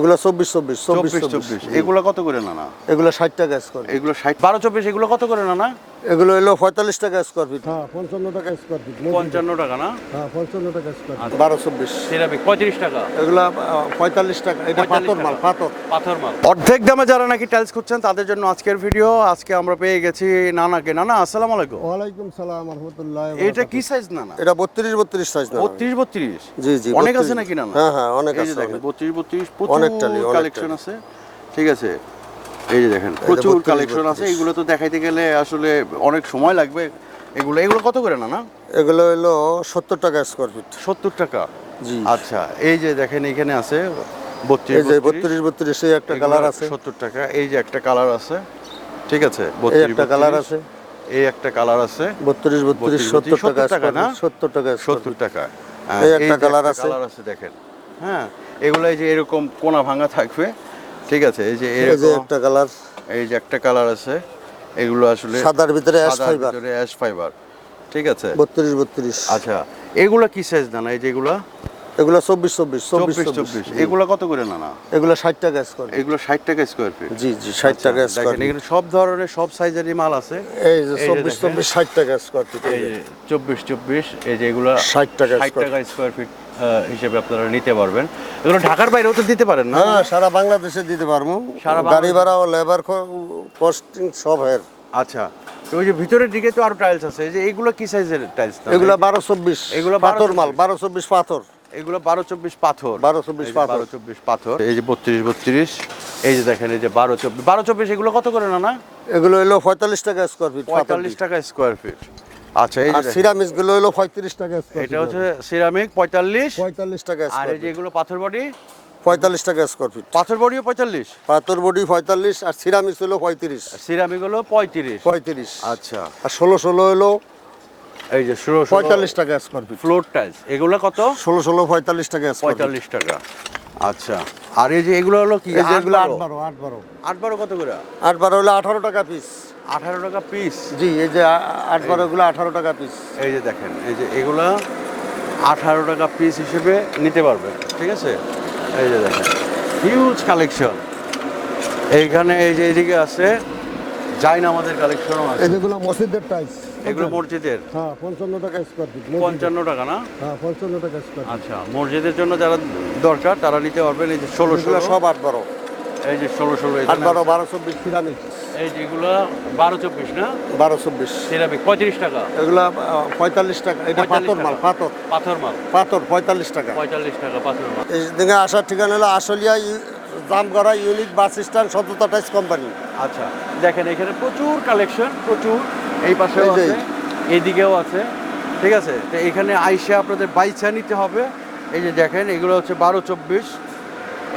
এগুলো 24 24 এগুলো কত করে নানা? এগুলো 60 টাকা স্কয়ার। এগুলো 60 12 24 এগুলো কত করে নানা? এগুলো হলো 45 টাকা স্কয়ার ফিট। হ্যাঁ 55 টাকা স্কয়ার ফিট। 55 টাকা না? হ্যাঁ 55 টাকা স্কয়ার ফিট। 12 24 সিরামিক 35 টাকা। এগুলো 45 টাকা। এটা পাথর মাল, পাথর মাল। অর্ধেক দামে যারা নাকি টাইলস খুঁজছেন তাদের জন্য আজকের ভিডিও। আজকে আমরা পেয়ে গেছি নানাকে। নানা আসসালামু আলাইকুম। ওয়ালাইকুম সালাম ওয়া রাহমাতুল্লাহি। এটা কি সাইজ নানা? এটা 32 সাইজ না? 32 জি জি। অনেক আছে নাকি নানা? হ্যাঁ হ্যাঁ অনেক আছে। 32 প্রচুর কালেকশন আছে। ঠিক আছে, এই যে দেখেন প্রচুর কালেকশন আছে। এগুলো তো দেখাইতে গেলে আসলে অনেক সময় লাগবে। এগুলো কত করে নানা? এগুলো হলো 70 টাকা স্কয়ার ফিট। 70 টাকা। জি আচ্ছা, এই যে দেখেন এখানে আছে 32 এই যে 32 এই একটা কালার আছে 70 টাকা। এই যে একটা কালার আছে, ঠিক আছে, এই একটা কালার আছে, এই একটা কালার আছে 32 70 টাকা না? 70 টাকা 70 টাকা। এই একটা কালার আছে দেখেন। হ্যাঁ, এগুলো এই যে এরকম কোনা ভাঙা থাকবে, ঠিক আছে। এই যে একটা কালার, এই যে একটা কালার আছে। এগুলো আসলে সাদার ভিতরে অ্যাশ ফাইবার, ঠিক আছে। 32 আচ্ছা, এগুলো কি সাইজ নানা? এই যে এগুলো 24 এগুলো কত করে নানা? এগুলো 60 টাকা স্কয়ার। এগুলো 60 টাকা স্কয়ার ফিট। জি জি 60 টাকা স্কয়ার। দেখেন এখানে সব ধরনের সব সাইজেরই মাল আছে। এই যে 24 60 টাকা স্কয়ার ফিট। এই যে 24 এই যে এগুলো 60 টাকা স্কয়ার ফিট হিসেবে আপনারা নিতে পারবেন। এগুলো ঢাকার বাইরেও তো দিতে পারেন না? হ্যাঁ, সারা বাংলাদেশে দিতে পারবো। গাড়ি ভাড়া ও লেবার কস্টিং সব এর। আচ্ছা, তো ওই যে ভিতরের দিকে তো আরো টাইলস আছে। এই যে এগুলো কি সাইজের টাইলস? এগুলো 12 24 এগুলো পাথর মাল। 12 24 পাথর। এগুলো 12 24 পাথর। 12 24 পাথর। 12 24 পাথর। এই যে 32 এই যে দেখেন এই যে 12 24 এগুলো কত করে নানা? এগুলো হলো 45 টাকা স্কয়ার ফিট। 45 টাকা স্কয়ার ফিট। আচ্ছা, এই যে সিরামিক্স গুলো হলো 35 টাকা স্কয়ার ফিট। এটা হচ্ছে সিরামিক 45 টাকা আর স্কয়ার। এই যে এগুলো পাথর বডি 45 টাকা স্কয়ার ফিট। পাথর বডিও 45? পাথর বডি 45 আর সিরামিক্স হলো 35। সিরামিক হলো 35। আচ্ছা, আর 16 হলো এই যে 45 টাকা স্কয়ার ফিট। ফ্লোর টাইলস এগুলো কত? 16 45 টাকা স্কয়ার ফিট। 45 টাকা। আচ্ছা, আর এই যে এগুলো হলো কি? এই যে এগুলো 8 12 কত করে? 8 12 হলো 18 টাকা পিস। 18 টাকা পিস। জি, এই যে 8 12 গুলো 18 টাকা পিস। এই যে দেখেন এই যে এগুলো 18 টাকা পিস হিসেবে নিতে পারবেন, ঠিক আছে। এই যে দেখেন হিউজ কালেকশন এইখানে। এই যে এইদিকে আছে জাইন আমাদের কালেকশনও আছে। এগুলো মসজিদের টাইলস। এগুলো মসজিদের? হ্যাঁ 55 টাকা স্কয়ার ফিট। 55 টাকা না? হ্যাঁ 55 টাকা স্কয়ার ফিট। আচ্ছা, মসজিদের জন্য যারা দরকার তারা নিতে পারবেন। এই যে 16 সব 8 12। এই যে 16 8 12 12 24 সিরামিক। এই যেগুলো 12 24 না? 12 24 সিরামিক 35 টাকা। এগুলো 45 টাকা। এটা পাথর মাল, পাথর মাল। পাথর 45 টাকা। 45 টাকা পাথর মাল। এই দিকে আসার ঠিকানা হলো Ashulia Jamgora unique bus stand, সততা টাইলস কোম্পানি। আচ্ছা, দেখেন এখানে প্রচুর কালেকশন, প্রচুর। এই পাশেও এই যে আছে, এইদিকেও আছে, ঠিক আছে। তো এখানে আইসা আপনাদের বাইচা নিতে হবে। এই যে দেখেন এগুলো হচ্ছে 12 24।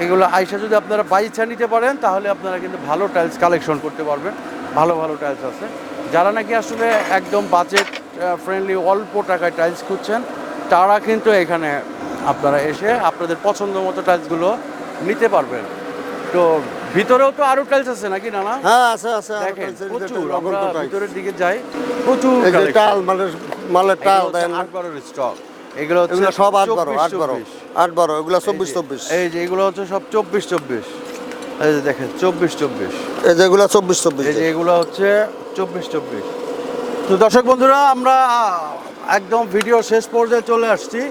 এগুলো আইসা যদি আপনারা বাইচা নিতে পারেন তাহলে আপনারা কিন্তু ভালো টাইলস কালেকশন করতে পারবেন। ভালো ভালো টাইলস আছে। যারা নাকি আসলে একদম বাজেট ফ্রেন্ডলি অল্প টাকায় টাইলস খুঁজছেন তারা কিন্তু এখানে আপনারা এসে আপনাদের পছন্দ মতো টাইলসগুলো নিতে পারবেন। তো ভিতরেও তো আরো টাইলস আছে নাকি নানা? হ্যাঁ আছে আছে। দেখেন প্রচুর। আমরা ভিতরের দিকে যাই, প্রচুর টাল মালের টাল দেন। 8 12 স্টক। এগুলো সব 8 12 এগুলো 24 24। এই যে এগুলো হচ্ছে সব 24 24। এই যে দেখেন 24 24। এই যে এগুলো 24 24। এই যে এগুলো হচ্ছে 24 24। তো দর্শক বন্ধুরা, আমরা একদম ভিডিও শেষ পর্যায়ে চলে আসছি।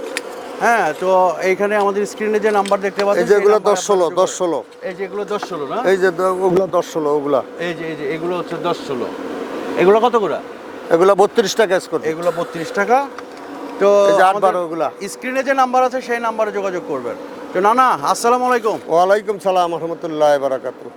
হ্যাঁ, তো এইখানে আমাদের স্ক্রিনে যে নাম্বার দেখতে পাচ্ছেন, এই যে এগুলো 10 16 এই যে এগুলো 10 16 না? এই যে ওগুলো 10 16 ওগুলা। এই যে এগুলো হচ্ছে 10 16। এগুলো কত করে? এগুলো 32 টাকা স্কয়ার। এগুলো 32 টাকা। তো এই যে 8 12 ওগুলা। স্ক্রিনে যে নাম্বার আছে সেই নাম্বারে যোগাযোগ করবেন। তো নানা আসসালামু আলাইকুম। ওয়া আলাইকুম সালাম ওয়া রাহমাতুল্লাহি ওয়া বারাকাতুহু।